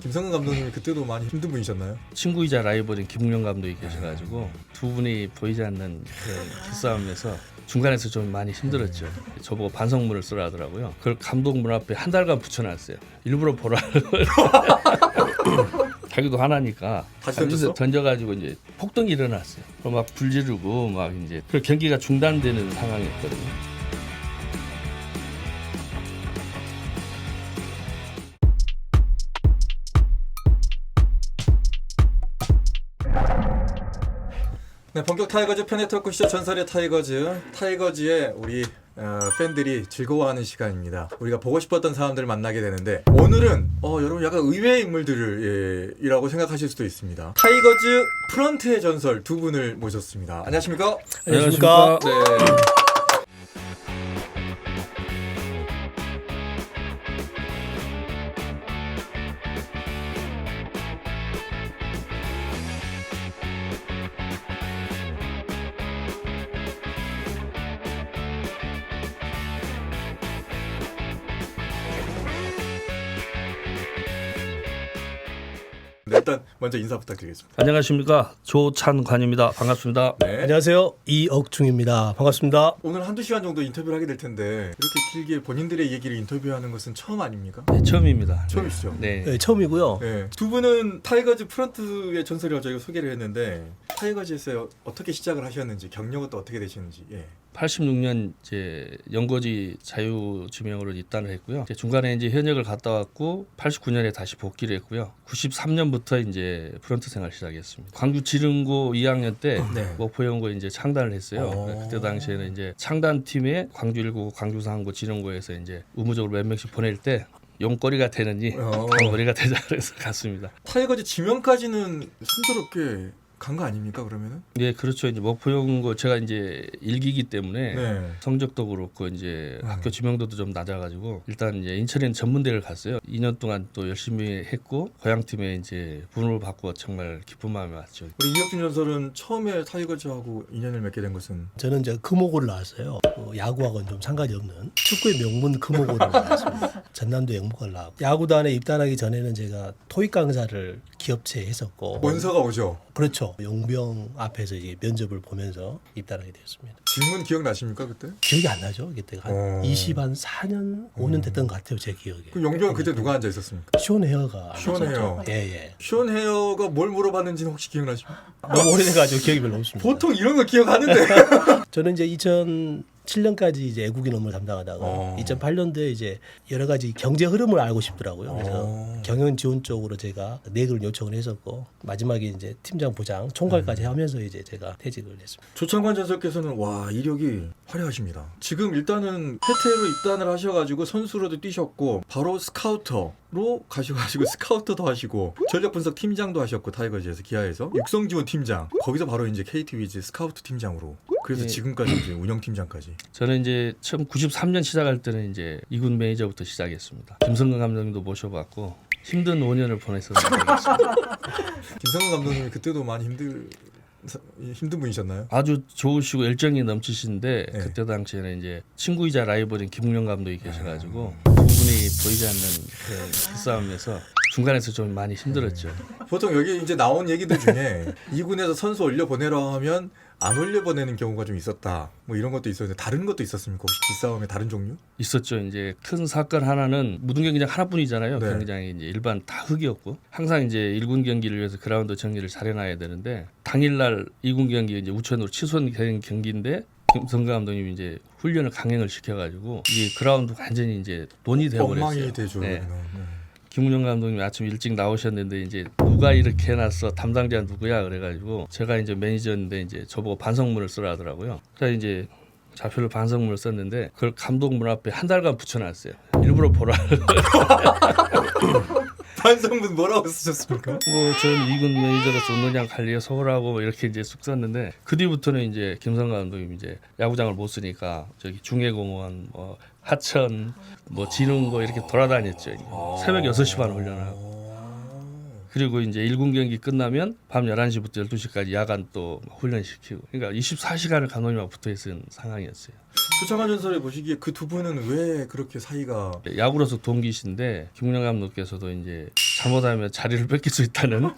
김성근 감독님이 그때도 많이 힘든 분이셨나요? 친구이자 라이벌인 김웅영 감독이 계셔가지고 두 분이 보이지 않는 그 기싸움에서 중간에서 좀 많이 힘들었죠. 저보고 반성문을 쓰라 하더라고요. 그걸 감독 문 앞에 한 달간 붙여놨어요. 일부러 보라고. 자기도 화나니까 다시 던졌어? 던져가지고 이제 폭동이 일어났어요. 그럼 막 불지르고 막 이제 그 경기가 중단되는 상황이었거든요. 네, 본격 타이거즈 편의 토크쇼 전설의 타이거즈의 우리 팬들이 즐거워하는 시간입니다. 우리가 보고 싶었던 사람들을 만나게 되는데 오늘은 여러분 약간 의외의 인물들을 이라고 생각하실 수도 있습니다. 타이거즈 프런트의 전설 두 분을 모셨습니다. 안녕하십니까? 안녕하십니까? 네. 네, 일단 먼저 인사 부탁드리겠습니다. 안녕하십니까? 조찬관입니다. 반갑습니다. 네. 안녕하세요. 이억중입니다. 반갑습니다. 오늘 한두 시간 정도 인터뷰를 하게 될 텐데 이렇게 길게 본인들의 얘기를 인터뷰하는 것은 처음 아닙니까? 네, 처음입니다. 처음이시죠? 네. 네, 처음이고요. 네. 두 분은 타이거즈 프런트의 전설이라고 저희가 소개를 했는데 타이거즈에서 어떻게 시작을 하셨는지 경력은 또 어떻게 되시는지. 예. 86년 이제 연고지 자유지명으로 입단을 했고요. 이제 중간에 이제 현역을 갔다 왔고 89년에 다시 복귀를 했고요. 93년부터 이제 프런트 생활 시작했습니다. 광주 지릉고 2학년 때 네. 목포연고 이제 창단을 했어요. 오. 그때 당시에는 이제 창단 팀에 광주 1고, 광주 3고, 지릉고에서 이제 의무적으로 몇 명씩 보낼 때 용거리가 되느니 단거리가 되자 그래서 갔습니다. 타이거즈 지명까지는 순조롭게 간 거 아닙니까 그러면은? 네, 그렇죠. 이제 목포연고 제가 이제 일기이기 때문에 네. 성적도 그렇고 이제 학교 지명도도 좀 낮아가지고 일단 이제 인천에는 전문대를 갔어요. 2년 동안 또 열심히 했고 고향팀에 이제 부름을 받고 정말 기쁜 마음이 왔죠. 우리 이혁준 전설은 처음에 타이거즈하고 인연을 맺게 된 것은 저는 이제 금호고를 나왔어요. 야구하고는 좀 상관이 없는 축구의 명문 금호고를 나왔습니다. 전남도 영문고를 나왔고 야구단에 입단하기 전에는 제가 토익 강사를 기업체에 했었고 원서가 오죠. 그렇죠. 용병 앞에서 이제 면접을 보면서 입단하게 되었습니다. 질문 기억나십니까 그때? 기억이 안 나죠. 그때가 한 4년 5년 됐던 것 같아요. 제 기억에. 그 용병 그때 누가 앉아 있었습니까? 시온헤어가 시온헤어. 예예. 시온헤어가 뭘 물어봤는지는 혹시 기억나십니까? 너무 오래돼가지고 기억이 별로 없습니다. 보통 이런 거 기억하는데. 저는 이제 2007년까지 이제 애국인 업무를 담당하다가 2008년도에 이제 여러 가지 경제 흐름을 알고 싶더라고요. 그래서 경영 지원 쪽으로 제가 내글 요청을 했었고 마지막에 이제 팀장 부장 총괄까지 하면서 이제 제가 퇴직을 했습니다. 조창관 전설께서는 와 이력이 화려하십니다. 지금 일단은 해태로 입단을 하셔가지고 선수로도 뛰셨고 바로 스카우터로 가셔가지고 스카우터도 하시고 전력 분석 팀장도 하셨고 타이거즈에서 기아에서 육성 지원 팀장 거기서 바로 이제 KT 위즈 스카우트 팀장으로 그래서 예. 지금까지 이제 운영 팀장까지. 저는 이제 처음 93년 시작할 때는 이제 2군 매니저부터 시작했습니다. 김성근 감독님도 모셔봤고 힘든 5년을 보냈었습니다. 김성근 감독님이 그때도 많이 힘든 분이셨나요? 아주 좋으시고 열정이 넘치신데 네. 그때 당시에는 이제 친구이자 라이벌인 김웅영 감독이 계셔가지고 두 분이 보이지 않는 그 기싸움에서 중간에서 좀 많이 힘들었죠. 보통 여기 이제 나온 얘기들 중에 2군에서 선수 올려보내라 하면 안 올려보내는 경우가 좀 있었다. 뭐 이런 것도 있었는데 다른 것도 있었습니까? 혹시 기싸움의 다른 종류? 있었죠. 이제 큰 사건 하나는 무등 경기장 하나뿐이잖아요. 네. 경기장이 이제 일반 다 흙이었고 항상 이제 1군 경기를 위해서 그라운드 정리를 잘해놔야 되는데 당일날 2군 경기 이제 우천으로 취소된 경기인데 김성근 감독님이 이제 훈련을 강행을 시켜가지고 이 그라운드 완전히 이제 논이 되어버렸어요. 엉망이 되죠. 네. 여기는. 네. 김웅영 감독님이 아침 일찍 나오셨는데 이제 누가 이렇게 해놨어 담당자 누구야 그래가지고 제가 이제 매니저인데 이제 저보고 반성문을 쓰라 하더라고요. 그래서 이제 자표를 반성문을 썼는데 그걸 감독 문 앞에 한 달간 붙여놨어요. 일부러 보라. 반성문 뭐라고 쓰셨습니까? 뭐 저는 2군 매니저로서 운동장 관리에 소홀하고 뭐 이렇게 이제 쑥 썼는데 그 뒤부터는 이제 김성근 감독님이 이제 야구장을 못 쓰니까 저기 중해공원 뭐 하천 뭐 지릉고 이렇게 돌아다녔죠. 새벽 6시 반 훈련하고. 그리고 이제 1군 경기 끝나면 밤 11시부터 12시까지 야간 또 훈련시키고 그러니까 24시간을 감독님하고 붙어있는 상황이었어요. 조창관 전설에 보시기에 그 두 분은 왜 그렇게 사이가 야구로서 동기신데 김웅영 감독께서도 이제 잘못하면 자리를 뺏길 수 있다는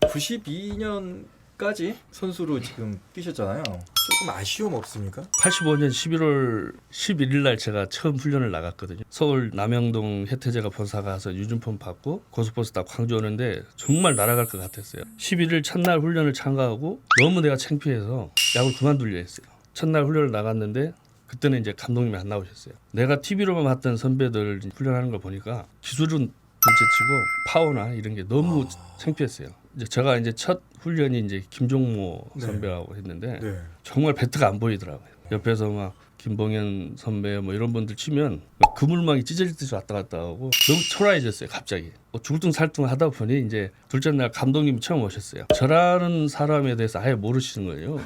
92년까지 선수로 지금 뛰셨잖아요. 조금 아쉬움 없습니까? 85년 11월 11일 날 제가 처음 훈련을 나갔거든요. 서울 남영동 혜태제가 본사 가서 유준폰 받고 고속버스 타고 광주 오는데 정말 날아갈 것 같았어요. 11일 첫날 훈련을 참가하고 너무 내가 창피해서 야구를 그만두려 했어요. 첫날 훈련을 나갔는데 그때는 이제 감독님이 안 나오셨어요. 내가 TV로만 봤던 선배들 훈련하는 걸 보니까 기술은 둘째치고 파워나 이런 게 너무 창피했어요. 이제 제가 이제 첫 훈련이 이제 김종모 네. 선배하고 했는데 네. 정말 배트가 안 보이더라고요. 옆에서 막 김봉현 선배 뭐 이런 분들 치면 그물망이 찢어지듯이 왔다 갔다 하고 너무 초라해졌어요. 갑자기 중뚱살뚱 하다 보니 이제 둘째 날 감독님이 처음 오셨어요. 저라는 사람에 대해서 아예 모르시는 거예요.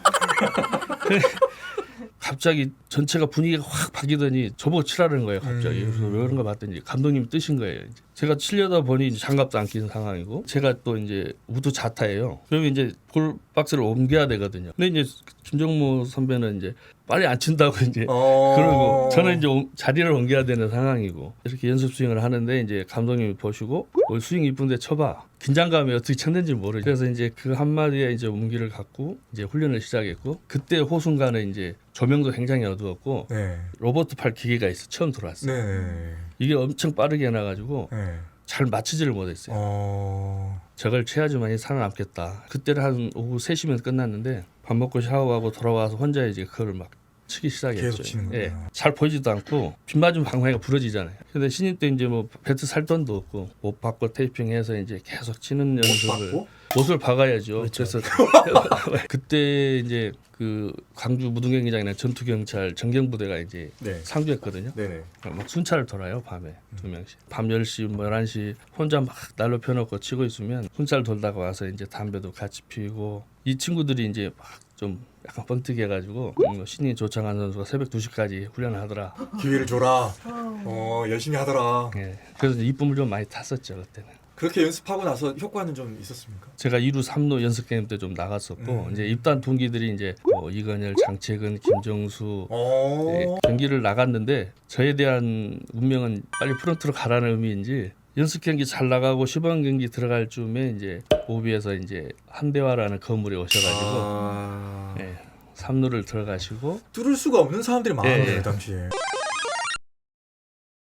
갑자기 전체가 분위기가 확 바뀌더니 저보고 치라는 거예요. 갑자기. 그래서 왜 그런가 봤더니 감독님이 뜨신 거예요. 이제. 제가 치려다 보니 이제 장갑도 안 끼는 상황이고 제가 또 이제 우드 자타예요. 그러면 이제 볼 박스를 옮겨야 되거든요. 근데 이제 김종모 선배는 이제 빨리 안 친다고 이제 그러고 저는 이제 자리를 옮겨야 되는 상황이고 이렇게 연습 스윙을 하는데 이제 감독님이 보시고 스윙 이쁜데 쳐봐. 긴장감이 어떻게 쳤는지 모르죠. 그래서 이제 그 한마디에 이제 운기를 갖고 이제 훈련을 시작했고 그때 호순간에 이제 조명도 굉장히 어두웠고 네. 로버트 팔 기계가 있어 처음 들어왔어요. 네. 이게 엄청 빠르게 해놔가지고 네. 잘 맞추지를 못했어요. 저걸 쳐야지만이 살아남겠다. 그때는 한 오후 3시면 끝났는데 밥 먹고 샤워하고 돌아와서 혼자 이제 그거를 막 치기 시작했죠. 계속 치는 거예요. 예, 잘 보이지도 않고 빗 맞으면 방망이가 부러지잖아요. 근데 신인 때 이제 뭐 배트 살 돈도 없고 옷 받고 테이핑해서 이제 계속 치는 연습을 옷을 박아야죠. 그렇죠. 그래서 그때 이제 그 광주 무등경기장이나 전투경찰 정경부대가 이제 네. 상주했거든요. 네네. 막 순찰을 돌아요 밤에 2명씩 밤 10시 뭐 11시 혼자 막 난로 펴놓고 치고 있으면 순찰 돌다가 와서 이제 담배도 같이 피우고 이 친구들이 이제 막 좀 약간 뻥뜨기 해가지고 신인 조창한 선수가 새벽 2시까지 훈련을 하더라. 기회를 줘라. 열심히 하더라. 예. 그래서 이제 이쁨을 좀 많이 탔었죠 그때는. 그렇게 연습하고 나서 효과는 좀 있었습니까? 제가 2루 3루 연습 게임 때 좀 나갔었고 이제 입단 동기들이 이제 뭐 이건열, 장채근, 김정수 예, 경기를 나갔는데 저에 대한 운명은 빨리 프런트로 가라는 의미인지 연습 경기 잘 나가고 시범 경기 들어갈 쯤에 이제 오비에서 이제 한대화라는 건물에 오셔가지고 예, 3루를 들어가시고 뚫을 수가 없는 사람들이 많아요. 예. 그 당시에.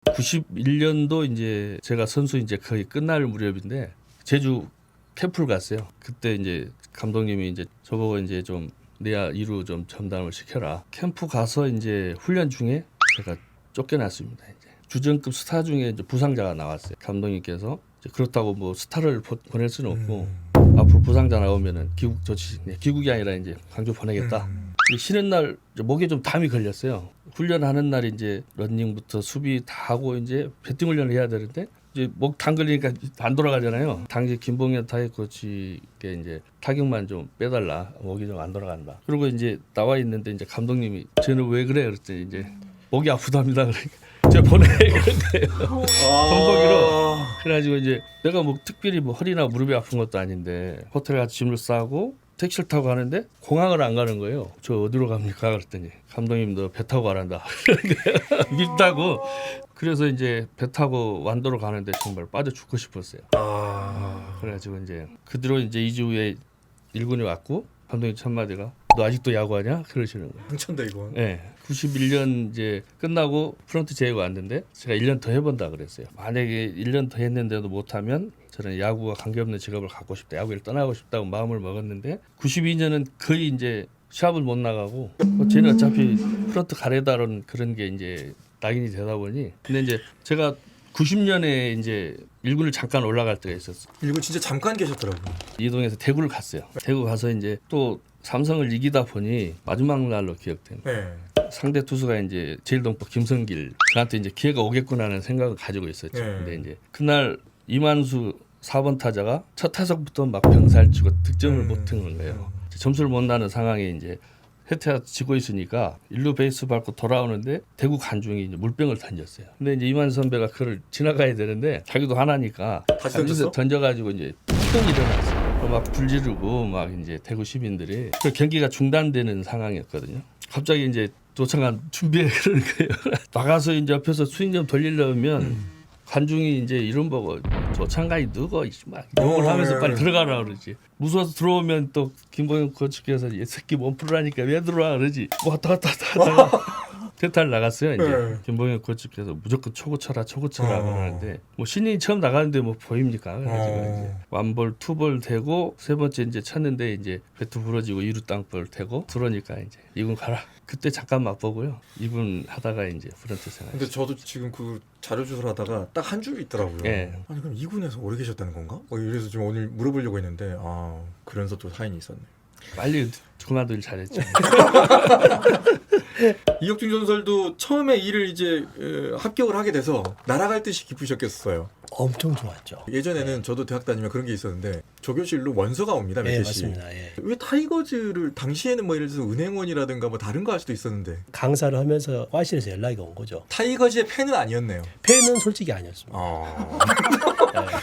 91년도 이제 제가 선수 이제 거의 끝날 무렵인데 제주 캠프를 갔어요. 그때 이제 감독님이 이제 저보고 이제 좀 내야 2루 좀 전담을 시켜라. 캠프 가서 이제 훈련 중에 제가 쫓겨났습니다. 이제 주전급 스타 중에 이제 부상자가 나왔어요. 감독님께서 이제 그렇다고 뭐 스타를 보낼 수는 없고 앞으로 부상자 나오면은 귀국 조치, 귀국이 아니라 이제 광주 보내겠다. 쉬는 날 목에 좀 담이 걸렸어요. 훈련하는 날 이제 러닝부터 수비 다 하고 이제 배팅 훈련을 해야 되는데 이제 목 담 걸리니까 안 돌아가잖아요. 당시 김봉현 타격 코치께 이제 타격만 좀 빼달라. 목이 좀 안 돌아간다. 그리고 이제 나와 있는데 이제 감독님이 쟤는 왜 그래? 그랬더니 이제 목이 아프답니다. 그러니까 제가 보내 그런 거예요. 선보기로. 그래가지고 이제 내가 뭐 특별히 뭐 허리나 무릎이 아픈 것도 아닌데 호텔 가서 짐을 싸고 택시를 타고 가는데 공항을 안 가는 거예요. 저 어디로 갑니까? 그랬더니 감독님 너 배 타고 가란다. 밉다고. 그래서 이제 배 타고 완도로 가는데 정말 빠져 죽고 싶었어요. 그래가지고 이제 그 뒤로 이제 2주 후에 1군이 왔고 감독님 첫 마디가 너 아직도 야구하냐? 그러시는 거예요. 당첨돼 이건. 네. 91년 이제 끝나고 프런트 제의가 왔는데 제가 1년 더 해본다 그랬어요. 만약에 1년 더 했는데도 못하면 저는 야구와 관계없는 직업을 갖고 싶다. 야구를 떠나고 싶다고 마음을 먹었는데 92년은 거의 이제 시합을 못 나가고 쟤는 어차피 프런트 가래다는 그런 게 이제 낙인이 되다 보니 근데 이제 제가 90년에 이제 1군을 잠깐 올라갈 때가 있었어요. 1군 진짜 잠깐 계셨더라고요. 이동해서 대구를 갔어요. 대구 가서 이제 또 삼성을 이기다 보니 마지막 날로 기억됩니다. 네. 상대 투수가 이제 제일동포 김성길 저한테 이제 기회가 오겠구나 하는 생각을 가지고 있었죠. 네. 근데 이제 그날 이만수 4번 타자가 첫 타석부터 막 병살치고 득점을 못 하는 거예요. 점수를 못 나는 상황에 이제 혜태가 지고 있으니까 일루 베이스 밟고 돌아오는데 대구 관중이 이제 물병을 던졌어요. 근데 이제 이만수 선배가 그걸 지나가야 되는데 자기도 하나니까 다시 던졌어? 던져가지고 이제 툭 일어났어요. 막 불지르고 막 이제 대구 시민들이 그 경기가 중단되는 상황이었거든요. 갑자기 이제 도창한 준비해 그러는 거예요. 나가서 이제 옆에서 스윙 좀 돌리려면 관중이 이제 이런 보고 조창가이 누구 막 욕을 하면서 빨리 들어가라 그러지. 무서워서 들어오면 또 김봉현 코치께서 이 새끼 몸 풀으라니까 왜 들어와 그러지. 뭐 왔다 갔다 하다가 대타를 나갔어요. 이제 네. 김봉현 코치께서 무조건 초구 쳐라 그러는데 뭐 신인이 처음 나가는데 뭐 보입니까? 그래가지고 이제 완볼 투볼 되고 세 번째 이제 쳤는데 이제 배트 부러지고 2루 땅볼 되고 들어오니까 이제 2군 가라. 그때 잠깐 맛보고요. 2군 하다가 이제 프런트 생활. 근데 저도 지금 그 자료 조사를 하다가 딱 한 줄 있더라고요. 예. 아니 그럼 2군에서 오래 계셨다는 건가? 이래서 지금 오늘 물어보려고 했는데 그러면서 또 사연이 있었네. 빨리 그만두길 잘했죠. 이혁준 전설도 처음에 일을 이제 합격을 하게 돼서 날아갈 듯이 기쁘셨겠어요. 엄청 좋았죠. 예전에는 저도 대학 다니면 그런 게 있었는데 조교실로 원서가 옵니다. 몇 네, 개씩. 맞습니다. 예. 왜 타이거즈를 당시에는 뭐 예를 들어서 은행원이라든가 뭐 다른 거 할 수도 있었는데 강사를 하면서 과실에서 연락이 온 거죠. 타이거즈의 팬은 아니었네요. 팬은 솔직히 아니었습니다.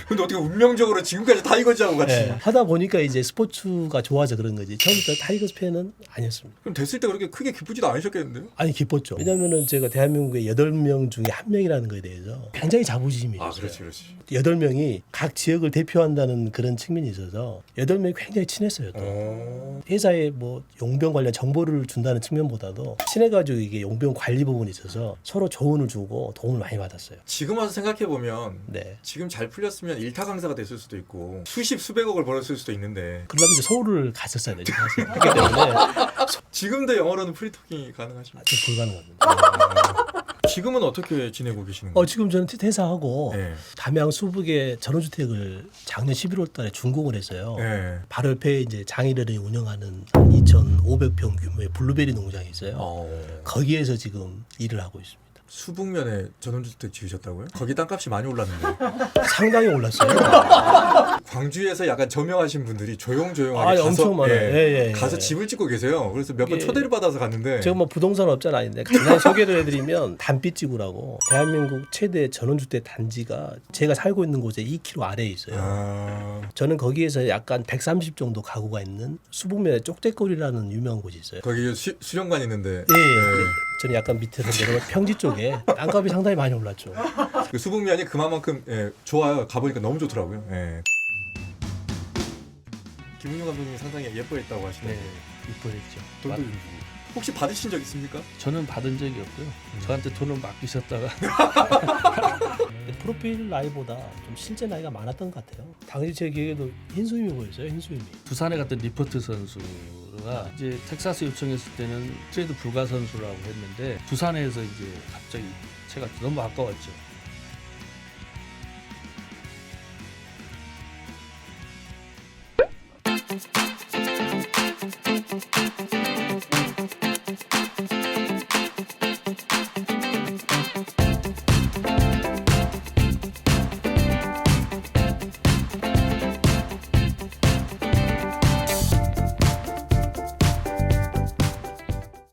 근데 어떻게 운명적으로 지금까지 타이거즈하고 같이 예. 하다 보니까 이제 스포츠가 좋아서 그런 거지. 처음부터 타이거즈 팬은 아니었습니다. 그럼 됐을 때 그렇게 크게 기쁘지도 않으셨겠는데요? 아니 기뻤죠. 왜냐면은 제가 대한민국의 8명 중에 1명이라는 거에 대해서 굉장히 자부심이 있어요. 그렇지. 8명이 각 지역을 대표한다는 그런 측면이 있어서 8명이 굉장히 친했어요. 또. 회사에 뭐 용병 관련 정보를 준다는 측면보다도 친해가지고 이게 용병 관리 부분이 있어서 서로 조언을 주고 도움을 많이 받았어요. 지금 와서 생각해 보면 네. 지금 잘 풀렸으면 일타 강사가 됐을 수도 있고 수십 수백억을 벌었을 수도 있는데 그러려면 이제 서울을 갔었어야 되죠. 사실. 그렇기 때문에 지금도 영어로는 프리토킹이 가능하십니까? 좀 불가능합니다. 지금은 어떻게 지내고 계시는 거예요? 지금 저는 퇴사하고 네. 담양 수북에 전원주택을 작년 11월 달에 준공을 했어요. 네. 바로 옆에 이제 장인어른이 운영하는 2,500평 규모의 블루베리 농장이 있어요. 거기에서 지금 일을 하고 있습니다. 수북면에 전원주택 지으셨다고요? 거기 땅값이 많이 올랐는데 상당히 올랐어요. 광주에서 약간 저명하신 분들이 조용조용하게 가서 엄청 많아요. 예. 가서 집을 짓고 계세요. 그래서 몇 번 이게 초대를 받아서 갔는데 제가 뭐 부동산 업자는 아닌데 간단히 소개를 해드리면 단빛지구라고 대한민국 최대 전원주택 단지가 제가 살고 있는 곳에 2km 아래에 있어요. 저는 거기에서 약간 130 정도 가구가 있는 수북면에 쪽대거리라는 유명한 곳이 있어요. 거기 수령관 있는데 예. 저는 약간 밑에서 내려가 평지 쪽에 땅값이 상당히 많이 올랐죠. 그 수북면이 그만큼 좋아요. 가보니까 너무 좋더라고요. 김은용 감독님이 상당히 예뻐했다고 하시네요. 이뻐했죠. 돈도 좀 주고. 혹시 받으신 적 있습니까? 저는 받은 적이 없고요. 저한테 돈을 맡기셨다가 프로필 나이보다 좀 실제 나이가 많았던 것 같아요. 당시 제 기억에도 흰수염이 보였어요. 흰수염이. 두산에 갔던 리포트 선수가 이제 텍사스 요청했을 때는 트레이드 불가 선수라고 했는데 두산에서 이제 갑자기 제가 너무 아까웠죠.